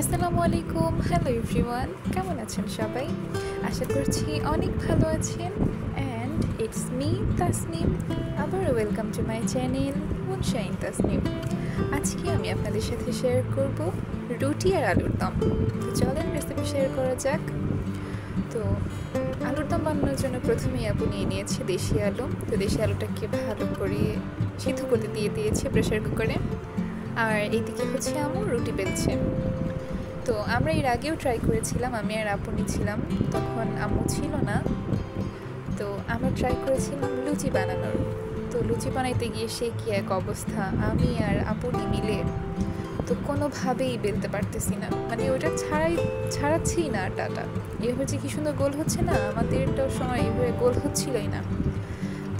আসসালামু আলাইকুম। Hello everyone, কেমন আছেন সবাই? আশা করছি অনেক ভালো আছেন। And it's me Tasnim. আবার welcome to my channel Moonshine Tasnim. আজকে আমি আপনাদের সাথে শেয়ার করব রুটি আর আলুর দম। তো চলেন রেসিপি শেয়ার করা যাক। তো আলুর দম বানানোর জন্য প্রথমেই আপু নিয়ে নিয়েছে দেশি আলু। তো দেশি আলুটাকে ভালো করে সিদ্ধ করতে দিয়ে দিয়েছে প্রেশার কুকারে। আর এইদিকে হচ্ছে আম্মু রুটি বেলছে। তো আমরা এর আগেও ট্রাই করেছিলাম, আমি আর আপনি ছিলাম, তখন আম্মু ছিল না। তো আমরা ট্রাই করেছিলাম লুচি বানানোর। তো লুচি বানাইতে গিয়ে সে কী এক অবস্থা, আমি আর আপনি মিলে তো কোনোভাবেই বেলতে পারতেছি না, মানে ওটা ছাড়াচ্ছি না আটাটা। এভাবে যে কী সুন্দর গোল হচ্ছে না, আমাদেরটাও সময় এভাবে গোল হচ্ছিলই না।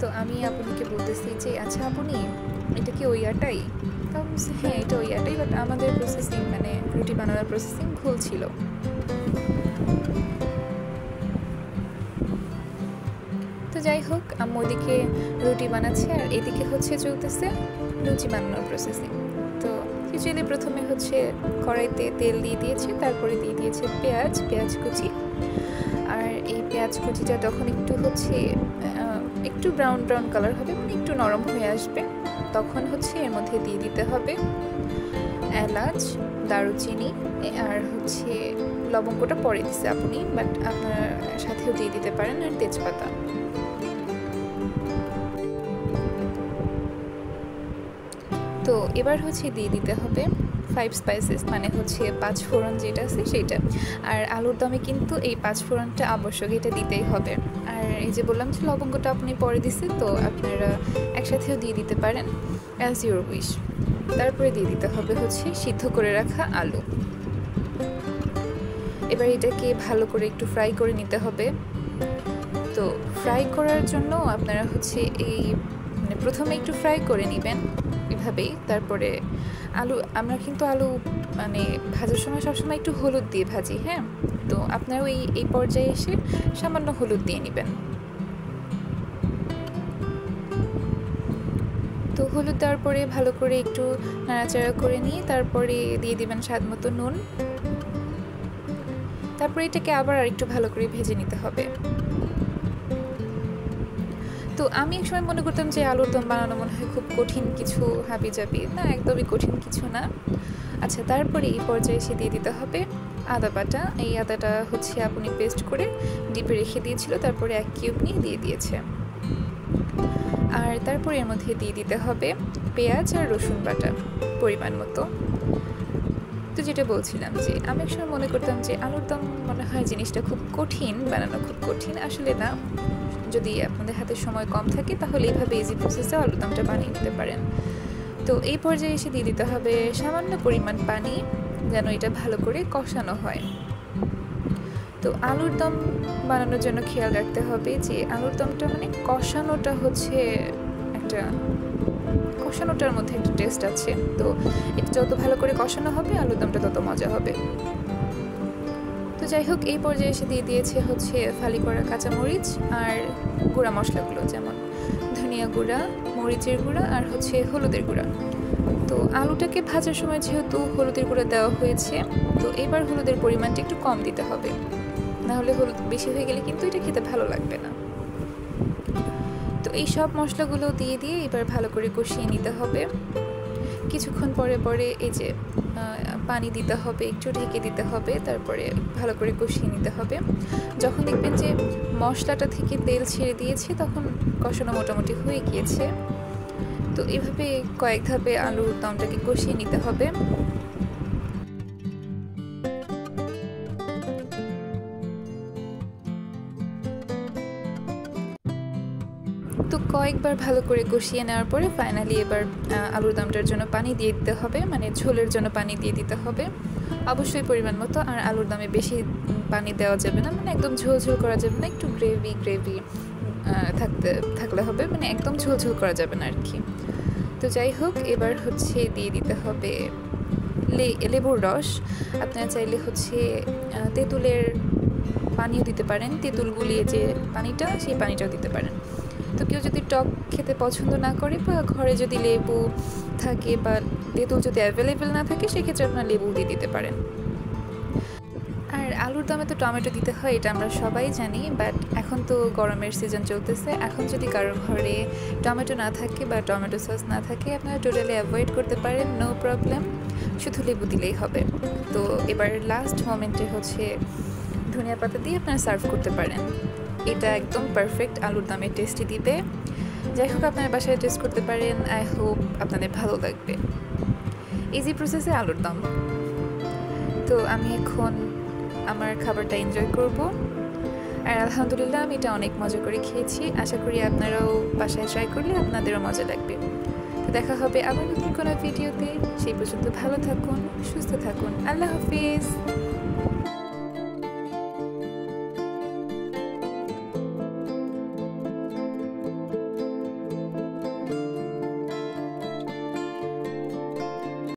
তো আমি আপুকে বলতেছি যে আচ্ছা আপনি, এটা কি ওই আটাই? হ্যাঁ, এটা ওই আটাই, বাট আমাদের প্রসেসিং মানে রুটি বানানোর প্রসেসিং ভুল ছিল। তো যাই হোক, আম্মু ওদিকে রুটি বানাচ্ছে আর এদিকে হচ্ছে চলতেছে লুচি বানানোর প্রসেসিং। তো খিচুড়ি প্রথমে হচ্ছে কড়াইতে তেল দিয়ে দিয়েছে, তারপরে দিয়ে দিয়েছে পেঁয়াজ কুচি। আর এই পেঁয়াজ কুচিটা তখন একটু হচ্ছে একটু ব্রাউন কালার হবে, মানে একটু নরম হয়ে আসবে, তখন হচ্ছে এর মধ্যে দিয়ে দিতে হবে এলাচ, দারুচিনি আর হচ্ছে লবঙ্গটা পরে দিচ্ছে আপনি, বাট আপনার সাথেও দিয়ে দিতে পারেন, আর তেজপাতা। তো এবার হচ্ছে দিয়ে দিতে হবে 5 স্পাইসেস, মানে হচ্ছে 5 ফোড়ন যেটা আছে সেটা। আর আলুর দমে কিন্তু এই 5 ফোড়নটা আবশ্যক, এটা দিতেই হবে। আর এই যে বললাম যে লবঙ্গটা আপনি পরে দিছে, তো আপনারা একসাথেও দিয়ে দিতে পারেন অ্যাজ ইউর উইশ। তারপরে দিয়ে দিতে হবে হচ্ছে সিদ্ধ করে রাখা আলু। এবার এটাকে ভালো করে একটু ফ্রাই করে নিতে হবে। তো ফ্রাই করার জন্য আপনারা হচ্ছে এই মানে প্রথমে একটু ফ্রাই করে নেবেন এভাবেই। তারপরে আমরা কিন্তু আলু মানে ভাজার সময় সবসময় একটু হলুদ দিয়ে ভাজি, হ্যাঁ। তো আপনারা এই পর্যায়ে এসে সামান্য হলুদ দিয়ে নেবেন। তো হলুদ দেওয়ার পরে ভালো করে একটু নাড়াচাড়া করে নিয়ে তারপরে দিয়ে দিবেন স্বাদ মতো নুন। তারপরে এটাকে আবার আরেকটু ভালো করে ভেজে নিতে হবে। তো আমি এক সময় মনে করতাম যে আলুর দম বানানো মনে হয় খুব কঠিন কিছু, হাবিজাবি না, একদমই কঠিন কিছু না। আচ্ছা, তারপরে এই পর্যায়ে এসে দিয়ে দিতে হবে আদা বাটা। এই আদাটা হচ্ছে আপনি পেস্ট করে ডিপে রেখে দিয়েছিল, তারপরে 1 কিউব নিয়ে দিয়ে দিয়েছে। আর তারপরে এর মধ্যে দিয়ে দিতে হবে পেঁয়াজ আর রসুন বাটা পরিমাণ মতো। তো যেটা বলছিলাম যে আমি এক সময় মনে করতাম যে আলুর দম মনে হয় জিনিসটা খুব কঠিন, বানানো খুব কঠিন, আসলে না। যদি আপনাদের হাতে সময় কম থাকে তাহলে এইভাবে ইজি প্রসেসে আলুর দমটা বানিয়ে নিতে পারেন। তো এই পর্যায়ে এসে দিয়ে দিতে হবে সামান্য পরিমাণ পানি, যেন এটা ভালো করে কষানো হয়। তো আলুর দম বানানোর জন্য খেয়াল রাখতে হবে যে আলুর দমটা মানে কষানোটার মধ্যে একটা টেস্ট আছে। তো এটা যত ভালো করে কষানো হবে আলুর দমটা তত মজা হবে। তো যাই হোক, এই পর্যায়ে এসে দিয়ে দিয়েছে হচ্ছে ফালি করা কাঁচামরিচ আর গুঁড়া মশলাগুলো, যেমন ধনিয়া গুঁড়া, মরিচের গুঁড়া আর হচ্ছে হলুদের গুঁড়া। তো আলুটাকে ভাজার সময় যেহেতু হলুদের গুঁড়া দেওয়া হয়েছে, তো এবার হলুদের পরিমাণটা একটু কম দিতে হবে, নাহলে হলুদ বেশি হয়ে গেলে কিন্তু এটা খেতে ভালো লাগবে না। তো এই সব মশলাগুলো দিয়ে এবার ভালো করে কষিয়ে নিতে হবে। কিছুক্ষণ পরে এই যে পানি দিতে হবে, একটু ঢেকে দিতে হবে, তারপরে ভালো করে কষিয়ে নিতে হবে। যখন দেখবেন যে মশলাটা থেকে তেল ছেড়ে দিয়েছে, তখন কষানো মোটামুটি হয়ে গিয়েছে। তো এভাবে কয়েক ধাপে আলুর দমটাকে কষিয়ে নিতে হবে। তো কয়েকবার ভালো করে কষিয়ে নেওয়ার পরে ফাইনালি এবার আলুর দমটার জন্য পানি দিয়ে দিতে হবে, মানে ঝোলের জন্য পানি দিয়ে দিতে হবে অবশ্যই পরিমাণ মতো। আর আলুর দমে বেশি পানি দেওয়া যাবে না, মানে একদম ঝোল করা যাবে না, একটু গ্রেভি থাকলে হবে, মানে একদম ঝোল করা যাবে না আর কি। তো যাই হোক, এবার হচ্ছে দিয়ে দিতে হবে লেবুর রস। আপনারা চাইলে হচ্ছে তেঁতুলের পানিও দিতে পারেন, তেঁতুল গুলিয়ে যে পানিটা, সেই পানিটাও দিতে পারেন। তো কেউ যদি টক খেতে পছন্দ না করে, বা ঘরে যদি লেবু থাকে বা তেঁতুল যদি অ্যাভেলেবেল না থাকে, সেক্ষেত্রে আপনার লেবু দিয়ে দিতে পারেন। আর আলুর দমে তো টমেটো দিতে হয়, এটা আমরা সবাই জানি। বাট এখন তো গরমের সিজন চলতেছে, এখন যদি কারোর ঘরে টমেটো না থাকে বা টমেটো সস না থাকে, আপনারা টোটালি অ্যাভয়েড করতে পারেন, নো প্রবলেম, শুধু লেবু দিলেই হবে। তো এবার লাস্ট মোমেন্টে হচ্ছে ধনিয়া পাতা দিয়ে আপনারা সার্ভ করতে পারেন। এটা একদম পারফেক্ট আলুর দমের টেস্টি দিবে। যাই হোক, আপনারা বাসায় টেস্ট করতে পারেন, আই হোপ আপনাদের ভালো লাগবে। ইজি প্রসেসে আলুর দম। তো আমি এখন আমার খাবারটা এনজয় করব। আর আলহামদুলিল্লাহ আমি এটা অনেক মজা করে খেয়েছি। আশা করি আপনারাও বাসায় ট্রাই করলে আপনাদেরও মজা লাগবে। তো দেখা হবে আবার নতুন কোনো ভিডিওতে। সেই পর্যন্ত ভালো থাকুন, সুস্থ থাকুন। আল্লাহ হাফিজ।